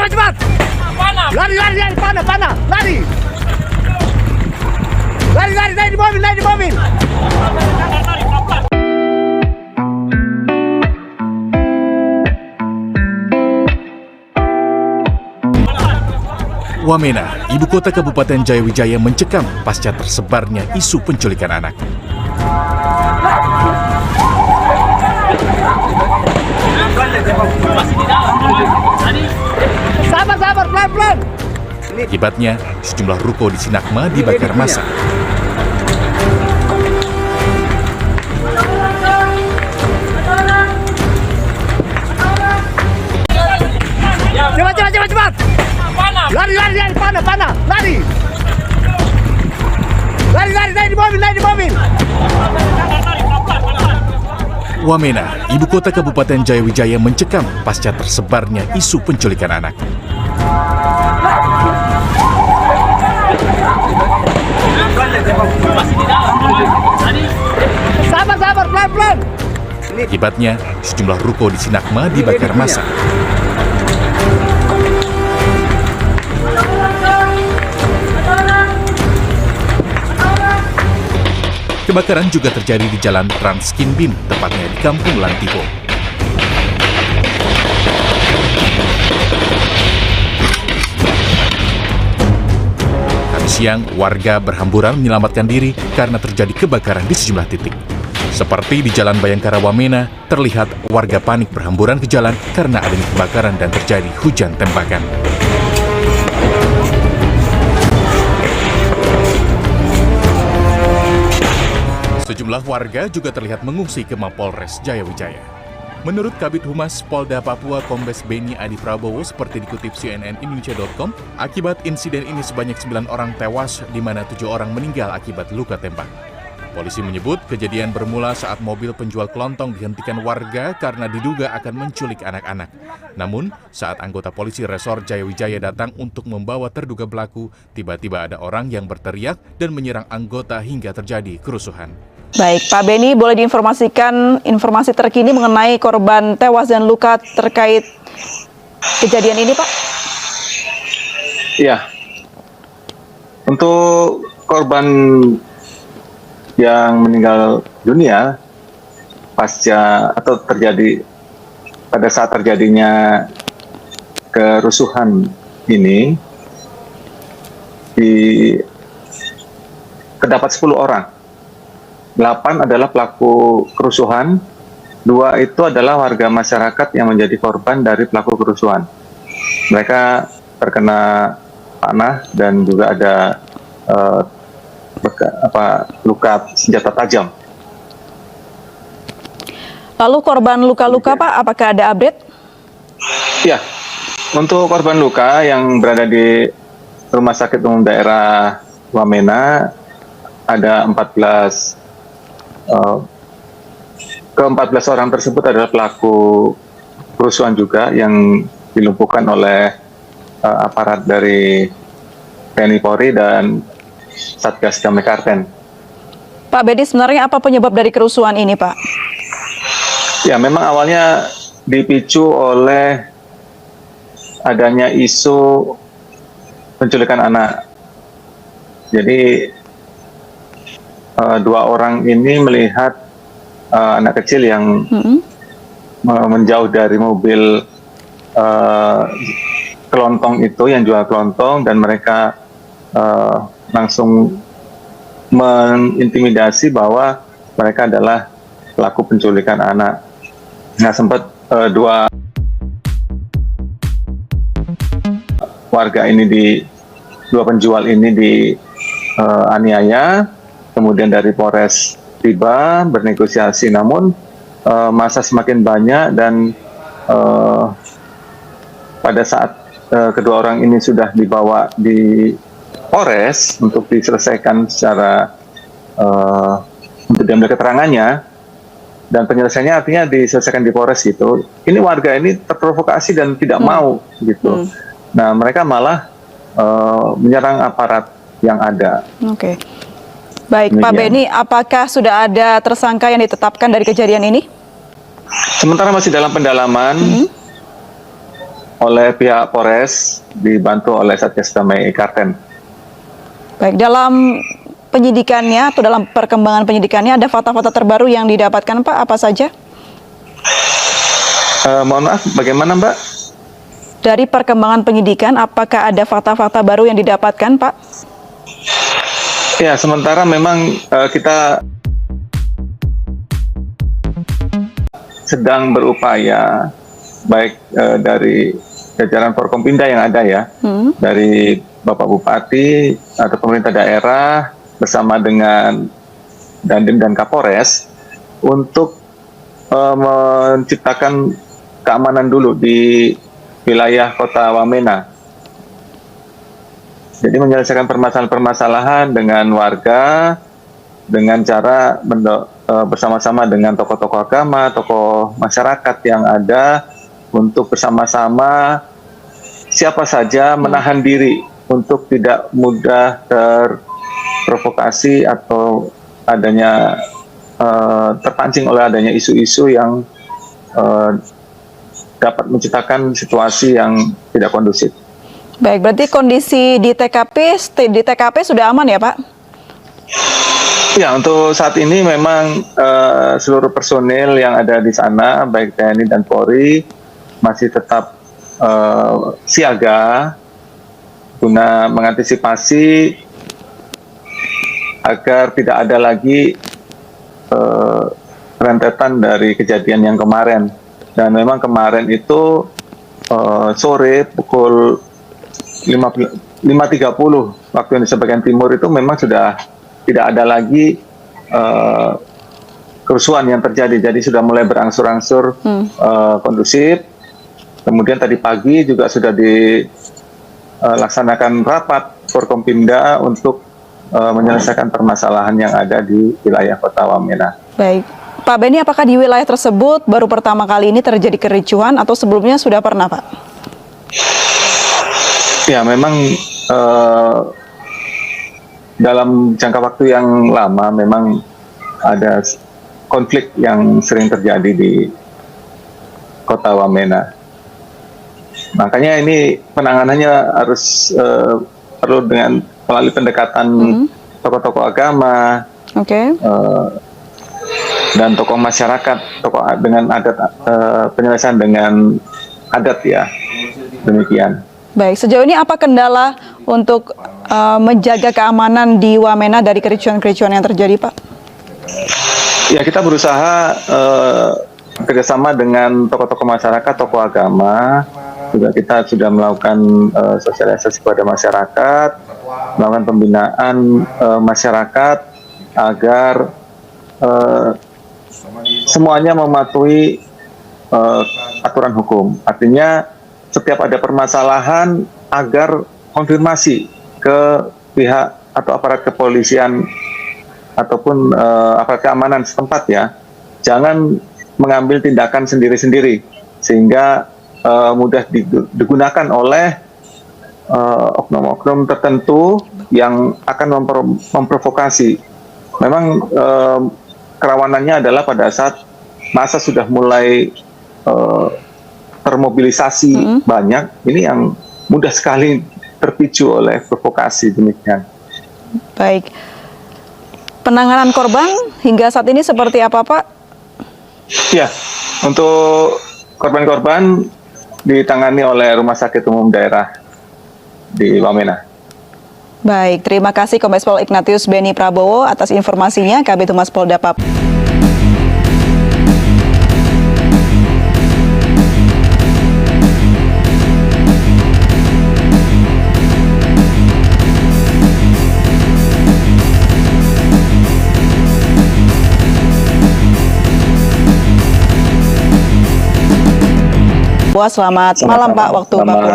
Cepat. Lari, panah, lari. Lari, naik di mobil. Wamena, ibu kota Kabupaten Jayawijaya mencekam pasca tersebarnya isu penculikan anak. Sabar, pelan. Akibatnya, sejumlah ruko di Sinagma dibakar massa. Cepat. Lari, panah, lari. Lari, naik di mobil. Wamena, ibu kota Kabupaten Jayawijaya mencekam pasca tersebarnya isu penculikan anak. Sabar, pelan. Akibatnya, sejumlah ruko di Sinagma dibakar massa. Kebakaran juga terjadi di Jalan Trans Kinbin, tepatnya di Kampung Lantipo. Kamis siang, warga berhamburan menyelamatkan diri karena terjadi kebakaran di sejumlah titik. Seperti di Jalan Bayangkara Wamena, terlihat warga panik berhamburan ke jalan karena adanya kebakaran dan terjadi hujan tembakan. Sejumlah warga juga terlihat mengungsi ke Mapolres Jayawijaya. Menurut Kabid Humas Polda Papua Kombes Beni Adi Prabowo seperti dikutip cnnindonesia.com, akibat insiden ini sebanyak 9 orang tewas di mana 7 orang meninggal akibat luka tembak. Polisi menyebut kejadian bermula saat mobil penjual kelontong dihentikan warga karena diduga akan menculik anak-anak. Namun, saat anggota polisi Resor Jayawijaya datang untuk membawa terduga pelaku, tiba-tiba ada orang yang berteriak dan menyerang anggota hingga terjadi kerusuhan. Baik, Pak Beni, boleh diinformasikan informasi terkini mengenai korban tewas dan luka terkait kejadian ini, Pak? Iya, untuk korban yang meninggal dunia pasca atau terjadi pada saat terjadinya kerusuhan ini terdapat 10 orang. 8 adalah pelaku kerusuhan, 2 itu adalah warga masyarakat yang menjadi korban dari pelaku kerusuhan. Mereka terkena panah dan juga ada luka senjata tajam. Lalu korban luka-luka, Pak, apakah ada update? Ya, untuk korban luka yang berada di Rumah Sakit Umum Daerah Wamena ada 14. Ke-14 orang tersebut adalah pelaku kerusuhan juga yang dilumpuhkan oleh aparat dari TNI Polri dan Satgas Damai Karten. Pak Beni, sebenarnya apa penyebab dari kerusuhan ini, Pak? Ya, memang awalnya dipicu oleh adanya isu penculikan anak. Jadi 2 orang ini melihat anak kecil yang menjauh dari mobil kelontong itu, yang jual kelontong, dan mereka langsung mengintimidasi bahwa mereka adalah pelaku penculikan anak. Nah, sempat 2 warga ini 2 penjual ini dianiaya, kemudian dari Polres tiba bernegosiasi, namun massa semakin banyak dan pada saat kedua orang ini sudah dibawa di Polres untuk diselesaikan secara untuk diambil keterangannya, dan penyelesaiannya artinya diselesaikan di Polres gitu. Ini warga ini terprovokasi dan tidak mau gitu. Nah, mereka malah menyerang aparat yang ada. Oke. Baik, Pak Beni, apakah sudah ada tersangka yang ditetapkan dari kejadian ini? Sementara masih dalam pendalaman. oleh pihak Polres dibantu oleh Satgas Damai Karten. Baik, dalam penyidikannya atau dalam perkembangan penyidikannya ada fakta-fakta terbaru yang didapatkan Pak, apa saja? Mohon maaf, bagaimana Mbak? Dari perkembangan penyidikan, apakah ada fakta-fakta baru yang didapatkan Pak? Ya, sementara memang kita sedang berupaya, baik dari jajaran Forkompinda yang ada ya, dari Bapak Bupati atau pemerintah daerah bersama dengan Dandim dan Kapolres untuk menciptakan keamanan dulu di wilayah Kota Wamena. Jadi menyelesaikan permasalahan-permasalahan dengan warga dengan cara bersama-sama dengan tokoh-tokoh agama, tokoh masyarakat yang ada untuk bersama-sama siapa saja menahan diri untuk tidak mudah terprovokasi atau adanya terpancing oleh adanya isu-isu yang dapat menciptakan situasi yang tidak kondusif. Baik, berarti kondisi di TKP sudah aman ya Pak? Ya, untuk saat ini memang seluruh personil yang ada di sana, baik TNI dan Polri, masih tetap siaga guna mengantisipasi agar tidak ada lagi rentetan dari kejadian yang kemarin. Dan memang kemarin itu sore pukul 5.30 waktu Indonesia bagian timur itu memang sudah tidak ada lagi kerusuhan yang terjadi. Jadi sudah mulai berangsur-angsur kondusif. Kemudian tadi pagi juga sudah dilaksanakan rapat Forkompinda untuk menyelesaikan permasalahan yang ada di wilayah Kota Wamena. Baik. Pak Benny, apakah di wilayah tersebut baru pertama kali ini terjadi kericuhan atau sebelumnya sudah pernah, Pak? Ya, memang dalam jangka waktu yang lama memang ada konflik yang sering terjadi di Kota Wamena. Makanya ini penanganannya harus perlu dengan melalui pendekatan tokoh-tokoh agama, dan tokoh masyarakat, tokoh dengan adat, penyelesaian dengan adat ya, demikian. Baik, sejauh ini apa kendala untuk menjaga keamanan di Wamena dari kericuan-kericuan yang terjadi, Pak? Ya, kita berusaha kerjasama dengan tokoh-tokoh masyarakat, tokoh agama. Juga kita sudah melakukan sosialisasi kepada masyarakat, melakukan pembinaan masyarakat agar semuanya mematuhi aturan hukum. Artinya setiap ada permasalahan agar konfirmasi ke pihak atau aparat kepolisian ataupun aparat keamanan setempat ya, jangan mengambil tindakan sendiri-sendiri sehingga mudah digunakan oleh oknum-oknum tertentu yang akan memprovokasi. Memang kerawanannya adalah pada saat massa sudah mulai termobilisasi banyak, ini yang mudah sekali terpicu oleh provokasi, demikian. Baik. Penanganan korban hingga saat ini seperti apa, Pak? Ya, untuk korban-korban ditangani oleh Rumah Sakit Umum Daerah di Wamena. Baik, terima kasih Kombes Pol Ignatius Benny Prabowo atas informasinya, Kabid Humas Polda Papua. Selamat malam Pak, waktu Papua.